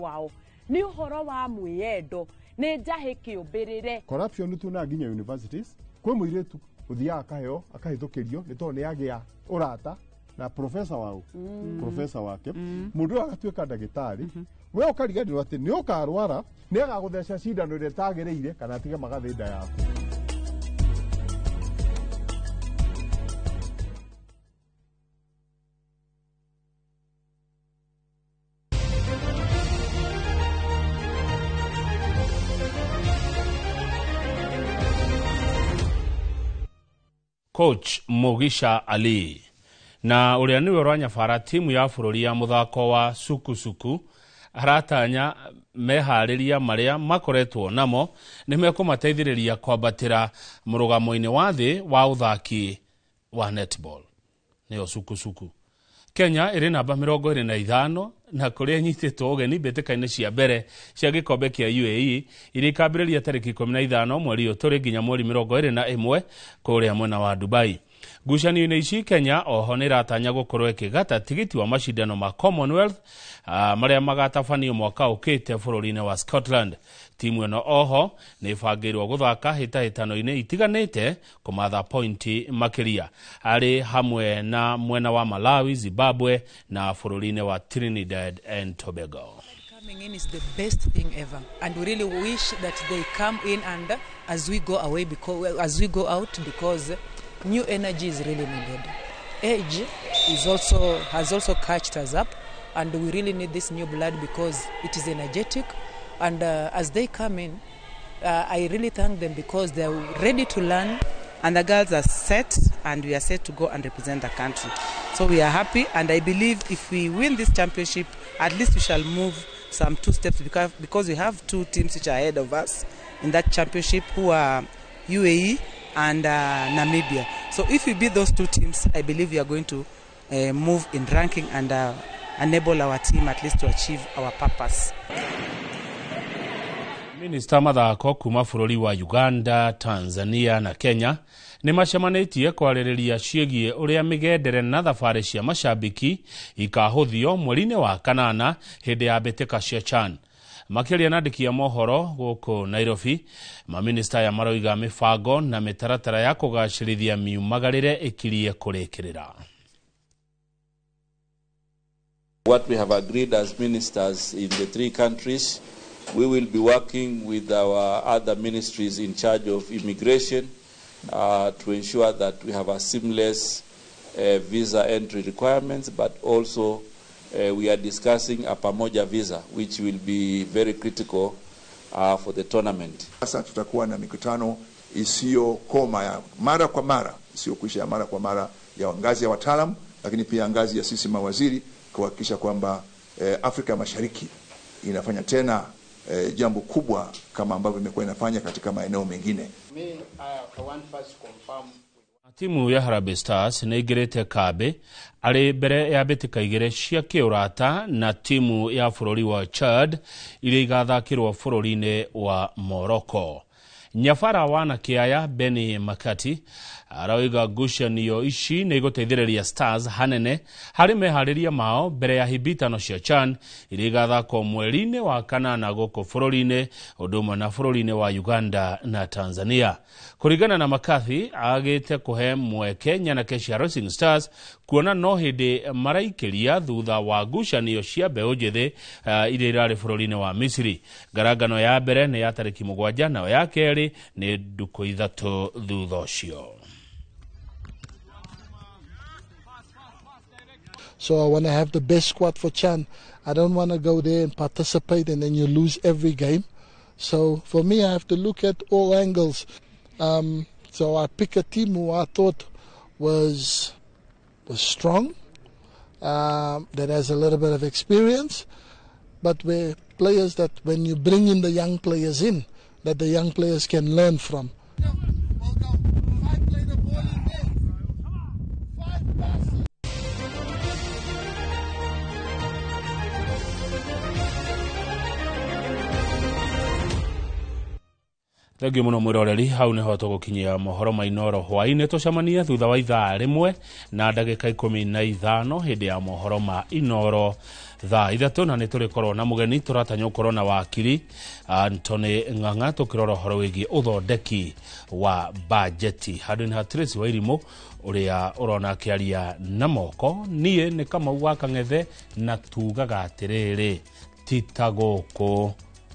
ao ni uhoro wa mwiyendo ni njahi kiumbirire. Corruption tuna nginya universities kwe muiretu uthia akaheo akahithukirio ni to ni agia urata na professor wao professor wake mundu agatuika ndagitari we ukariganirwo ati ni ukarwara ni agagutheca cindano ire tagireire kana atige magathinda yaku. Coach Mugisha Ali na uria niwe rwanyabara timu ya bururi ya muthako wa sukusuku aratanya mehariria maria makoretwo namo nimekumateithiriria kwambatira murugamo-ini wa thi wa uthaki wa netball niyo sukusuku. Kenya iri namba 25 na kuria nyititwo ugeni mbitikaine cia mbere cia gikombe kia UAE iri kambiriria tariki 15 mweri uturi nginya mweri 21 kuria mwena wa Dubai. Ngucanio-ini ici Kenya oho ni ratanya gukorwo ikigata tigiti wa mashindano ma Commonwealth maria magatabanio mwaka ukite bururi-ini wa Scotland. Timu ino oho ni bangirwo guthaka hitahitano-ini itiganite kumatha pointi makiria ari hamwe na mwena wa Malawi, Zimbabwe na bururi-ini wa Trinidad and Tobago. Coming in is the best thing ever, and we really wish that they come in and as we go out because new energy is really needed. Age has also catched us up, and we really need this new blood because it is energetic. And as they come in, I really thank them because they are ready to learn and the girls are set, and we are set to go and represent the country. So we are happy, and I believe if we win this championship, at least we shall move some 2 steps, because we have 2 teams which are ahead of us in that championship, who are UAE and Namibia. So if we beat those 2 teams, I believe we are going to move in ranking and enable our team at least to achieve our purpose. Minister mathako kuma bũrũri wa Uganda, Tanzania na Kenya nĩ macemanĩtie kwarĩrĩria ciĩgiĩ ũrĩa mĩgendere na thabarĩ cia macambĩki ikahũthio mweri-inĩ wa kanana hĩndĩ ya mbĩtĩka cia CHAN. Makĩria na andĩki a mohoro gũkũ Nairobi, maminista ya maroiga mĩbango na mĩtaratara ya kũgacĩrithia miumagarĩre ĩkirie kũrĩkĩrĩra. What we have agreed as ministers in the 3 countries, we will be working with our other ministries in charge of immigration to ensure that we have a seamless visa entry requirements, but also we are discussing a pamoja visa, which will be very critical for the tournament. Sasa tutakuwa na mikutano isiyokoma ya mara kwa mara, isiyokwisha ya mara kwa mara ya ngazi ya wataalamu, lakini pia ngazi ya sisi mawaziri, kuhakikisha kwamba Afrika Mashariki inafanya tena jambo kubwa kama ambavyo imekuwa inafanya katika maeneo mengine. Timu ya Harambee Stars nĩ ĩingĩrĩte kambĩ arĩ mbere ya mbĩtĩka igĩrĩ cia kĩũrata na timu ya bũrũri wa Chad iria igathakĩrwo bũrũri-inĩ wa Morocco. Nyabara wana Kiaya Benny Makati aroiga ngucanio ici nĩ igũteithĩrĩria Stars hanene harĩ meharĩria mao mbere ya hibitano cia CHAN iria igathakwo mweri-inĩ wa kanana gũkũ bũrũri-inĩ ũndũ ũmwe na bũrũri-inĩ wa Uganda na Tanzania. Kũringana na Makathi, agĩte kũhe mweke nyanake cia Racing Stars kuona no hĩndĩ maraikĩria thutha wa ngucanio cia mbeũ njĩthĩ iria irarĩ bũrũri-inĩ wa Misiri. Ngarangano ya mbere nĩ ya tarĩki 7 nayo ya kerĩ nĩ ndukũ 3 thutha ũcio. So I want to have the best squad for CHAN. I don't want to go there and participate and then you lose every game. So for me, I have to look at all angles. So I pick a team who I thought was strong, that has a little bit of experience, but where players that when you bring in the young players in, that the young players can learn from. Thangi muno mwiroreri, hau niho tũgũkinyia mohoro ma Inoro hwaĩ-inĩ. Tũcemanie thutha wa ithaa rĩmwe na ndagĩka 15 hĩndĩ ya mohoro ma Inoro thaa 3, na nĩ tũrĩkorwo na mũgeni tũratanya gũkorwo na wakiri Anthony Ng'ang'a tũkĩrora ũhoro wĩgiĩ ũthondeki wa bajeti. Handũ-inĩ ha Tracy Wairimũ ũrĩa ũrona akĩaria na moko, niĩ nĩ Kamau wa Kang'ethe na tugaga atĩrĩrĩ, ti ta gũkũ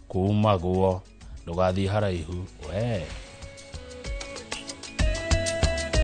kuma guo ndũgathiĩ haraihu we.